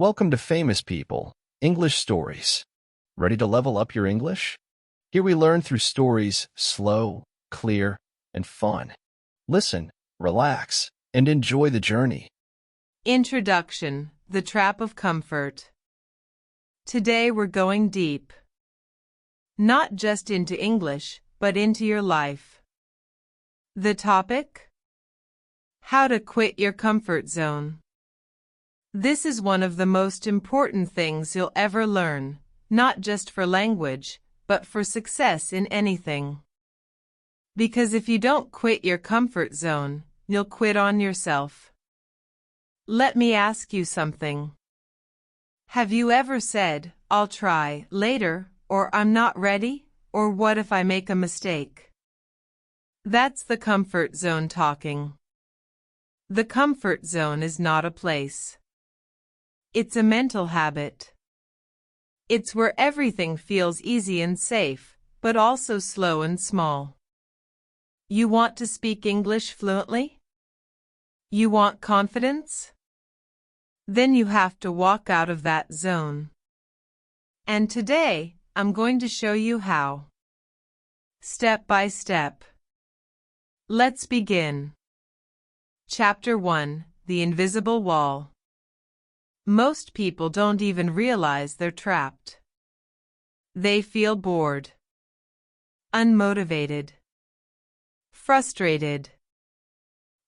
Welcome to Famous People, English Stories. Ready to level up your English? Here we learn through stories slow, clear, and fun. Listen, relax, and enjoy the journey. Introduction: The Trap of Comfort. Today we're going deep. Not just into English, but into your life. The topic? How to quit your comfort zone. This is one of the most important things you'll ever learn, not just for language, but for success in anything. Because if you don't quit your comfort zone, you'll quit on yourself. Let me ask you something. Have you ever said, "I'll try later," or "I'm not ready," or "What if I make a mistake?" That's the comfort zone talking. The comfort zone is not a place. It's a mental habit. It's where everything feels easy and safe, but also slow and small. You want to speak English fluently? You want confidence? Then you have to walk out of that zone. And today, I'm going to show you how. Step by step. Let's begin. Chapter 1: The Invisible Wall. Most people don't even realize they're trapped. They feel bored, unmotivated, frustrated,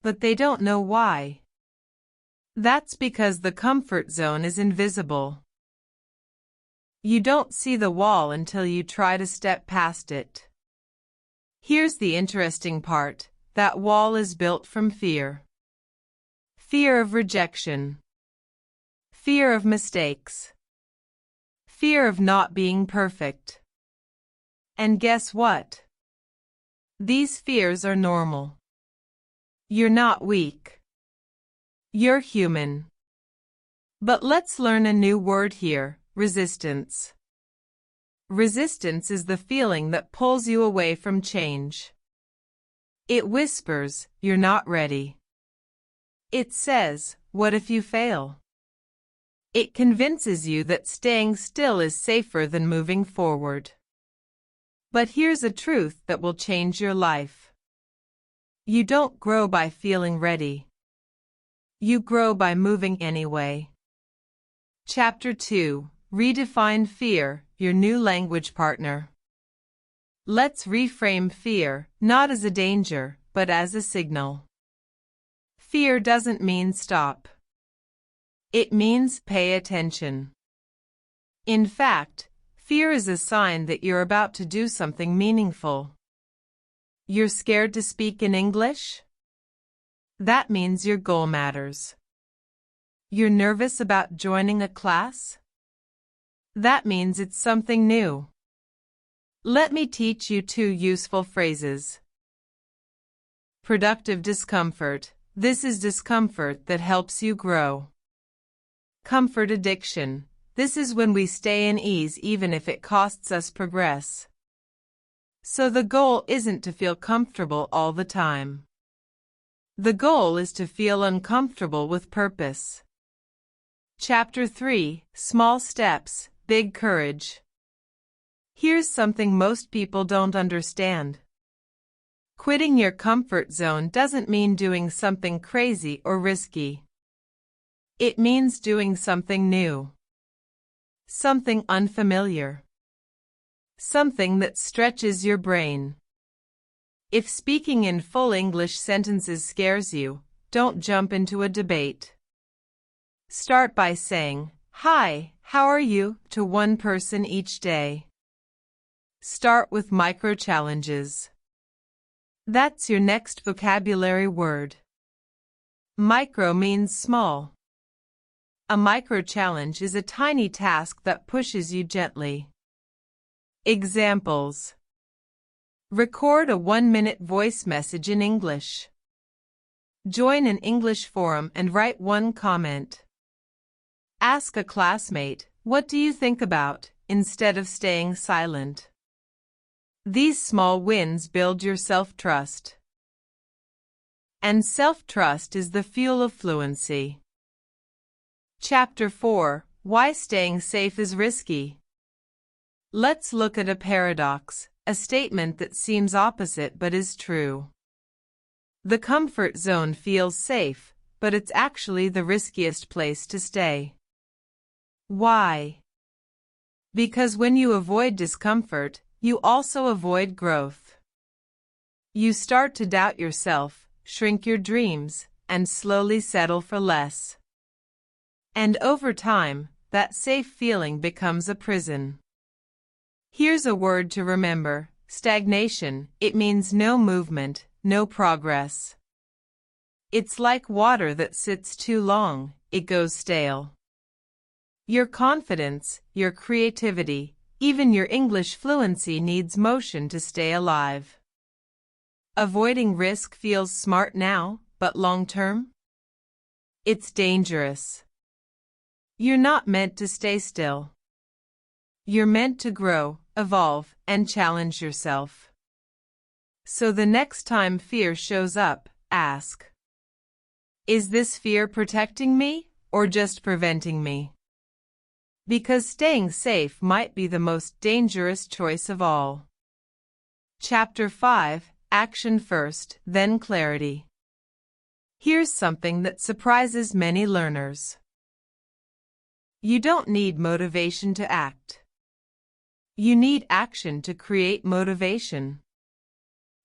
but they don't know why. That's because the comfort zone is invisible. You don't see the wall until you try to step past it. Here's the interesting part: that wall is built from fear. Fear of rejection. Fear of mistakes. Fear of not being perfect. And guess what? These fears are normal. You're not weak. You're human. But let's learn a new word here: resistance. Resistance is the feeling that pulls you away from change. It whispers, "You're not ready." It says, "What if you fail?" It convinces you that staying still is safer than moving forward. But here's a truth that will change your life. You don't grow by feeling ready. You grow by moving anyway. Chapter 2: Redefine Fear, Your New Language Partner. Let's reframe fear, not as a danger, but as a signal. Fear doesn't mean stop. It means pay attention. In fact, fear is a sign that you're about to do something meaningful. You're scared to speak in English? That means your goal matters. You're nervous about joining a class? That means it's something new. Let me teach you 2 useful phrases. Productive discomfort. This is discomfort that helps you grow. Comfort addiction. This is when we stay in ease even if it costs us progress. So the goal isn't to feel comfortable all the time. The goal is to feel uncomfortable with purpose. Chapter 3: Small Steps, Big Courage. Here's something most people don't understand. Quitting your comfort zone doesn't mean doing something crazy or risky. It means doing something new. Something unfamiliar. Something that stretches your brain. If speaking in full English sentences scares you, don't jump into a debate. Start by saying, "Hi, how are you?" to one person each day. Start with micro-challenges. That's your next vocabulary word. Micro means small. A micro-challenge is a tiny task that pushes you gently. Examples: record a 1-minute voice message in English. Join an English forum and write 1 comment. Ask a classmate, "What do you think about?" instead of staying silent. These small wins build your self-trust. And self-trust is the fuel of fluency. Chapter 4: Why Staying Safe is Risky. Let's look at a paradox, a statement that seems opposite but is true. The comfort zone feels safe, but it's actually the riskiest place to stay. Why? Because when you avoid discomfort, you also avoid growth. You start to doubt yourself, shrink your dreams, and slowly settle for less. And over time, that safe feeling becomes a prison. Here's a word to remember: stagnation. It means no movement, no progress. It's like water that sits too long, it goes stale. Your confidence, your creativity, even your English fluency needs motion to stay alive. Avoiding risk feels smart now, but long-term? It's dangerous. You're not meant to stay still. You're meant to grow, evolve, and challenge yourself. So the next time fear shows up, ask: is this fear protecting me, or just preventing me? Because staying safe might be the most dangerous choice of all. Chapter 5: Action First, Then Clarity. Here's something that surprises many learners. You don't need motivation to act. You need action to create motivation.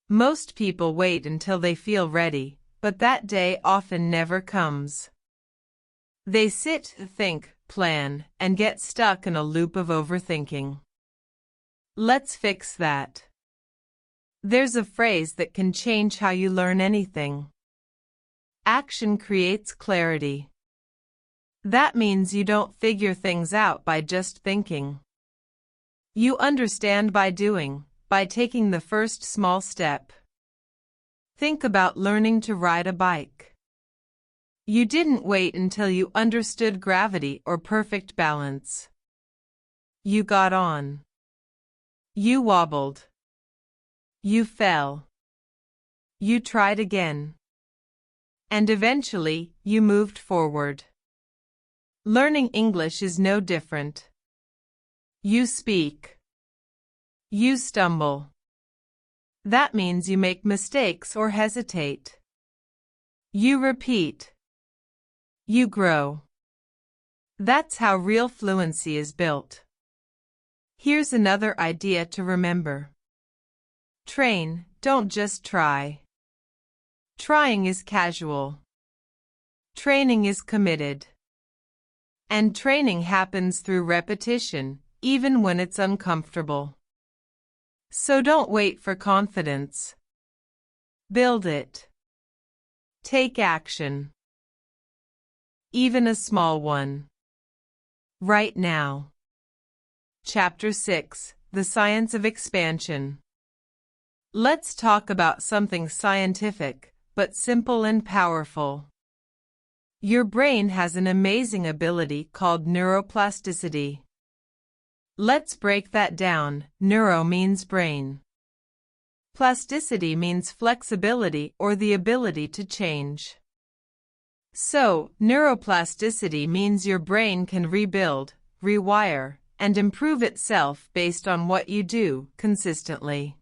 Most people wait until they feel ready, but that day often never comes. They sit, think, plan, and get stuck in a loop of overthinking. Let's fix that. There's a phrase that can change how you learn anything. Action creates clarity. That means you don't figure things out by just thinking. You understand by doing, by taking the first small step. Think about learning to ride a bike. You didn't wait until you understood gravity or perfect balance. You got on. You wobbled. You fell. You tried again. And eventually, you moved forward. Learning English is no different. You speak. You stumble. That means you make mistakes or hesitate. You repeat. You grow. That's how real fluency is built. Here's another idea to remember. Train, don't just try. Trying is casual. Training is committed. And training happens through repetition, even when it's uncomfortable. So don't wait for confidence. Build it. Take action. Even a small one. Right now. Chapter 6: The Science of Expansion. Let's talk about something scientific, but simple and powerful. Your brain has an amazing ability called neuroplasticity. Let's break that down. Neuro means brain. Plasticity means flexibility or the ability to change. So, neuroplasticity means your brain can rebuild, rewire, and improve itself based on what you do consistently.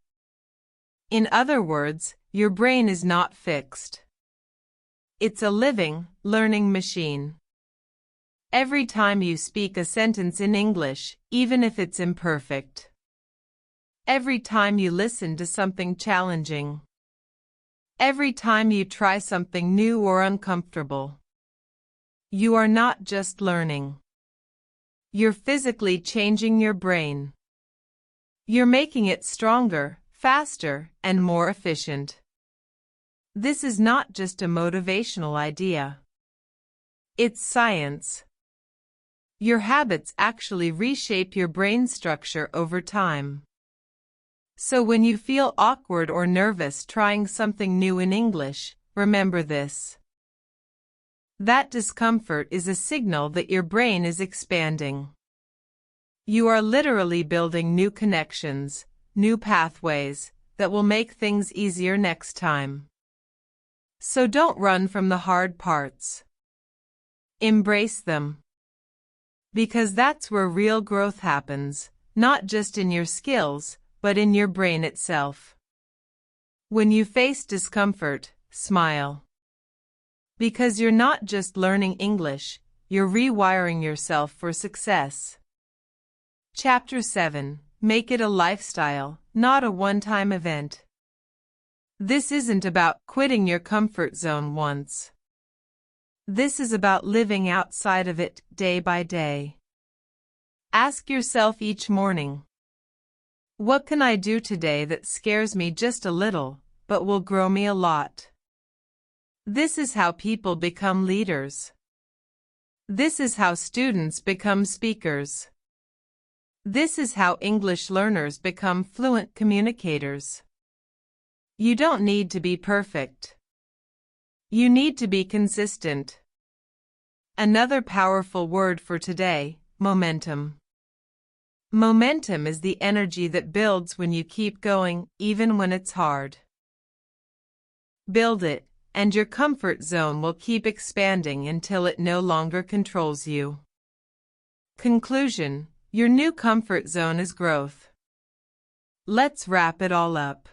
In other words, your brain is not fixed. It's a living, learning machine. Every time you speak a sentence in English, even if it's imperfect. Every time you listen to something challenging. Every time you try something new or uncomfortable. You are not just learning. You're physically changing your brain. You're making it stronger, faster, and more efficient. This is not just a motivational idea. It's science. Your habits actually reshape your brain structure over time. So when you feel awkward or nervous trying something new in English, remember this. That discomfort is a signal that your brain is expanding. You are literally building new connections, new pathways, that will make things easier next time. So don't run from the hard parts. Embrace them. Because that's where real growth happens, not just in your skills, but in your brain itself. When you face discomfort, smile. Because you're not just learning English, you're rewiring yourself for success. Chapter 7. Make it a lifestyle, not a one-time event. This isn't about quitting your comfort zone once. This is about living outside of it day by day. Ask yourself each morning, what can I do today that scares me just a little, but will grow me a lot? This is how people become leaders. This is how students become speakers. This is how English learners become fluent communicators. You don't need to be perfect. You need to be consistent. Another powerful word for today, momentum. Momentum is the energy that builds when you keep going, even when it's hard. Build it, and your comfort zone will keep expanding until it no longer controls you. Conclusion: your new comfort zone is growth. Let's wrap it all up.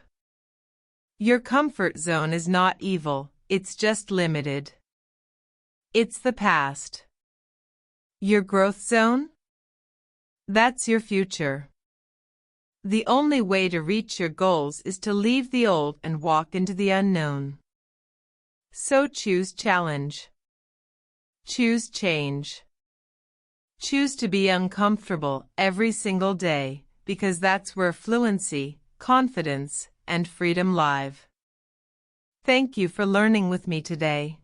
Your comfort zone is not evil, it's just limited. It's the past. Your growth zone? That's your future. The only way to reach your goals is to leave the old and walk into the unknown. So choose challenge. Choose change. Choose to be uncomfortable every single day, because that's where fluency, confidence, and freedom live. Thank you for learning with me today.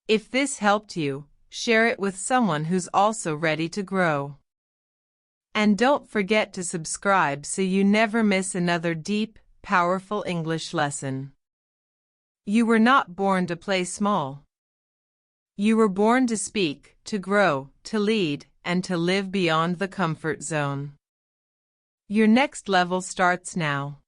If this helped you, share it with someone who's also ready to grow. And don't forget to subscribe so you never miss another deep, powerful English lesson. You were not born to play small. You were born to speak, to grow, to lead, and to live beyond the comfort zone. Your next level starts now.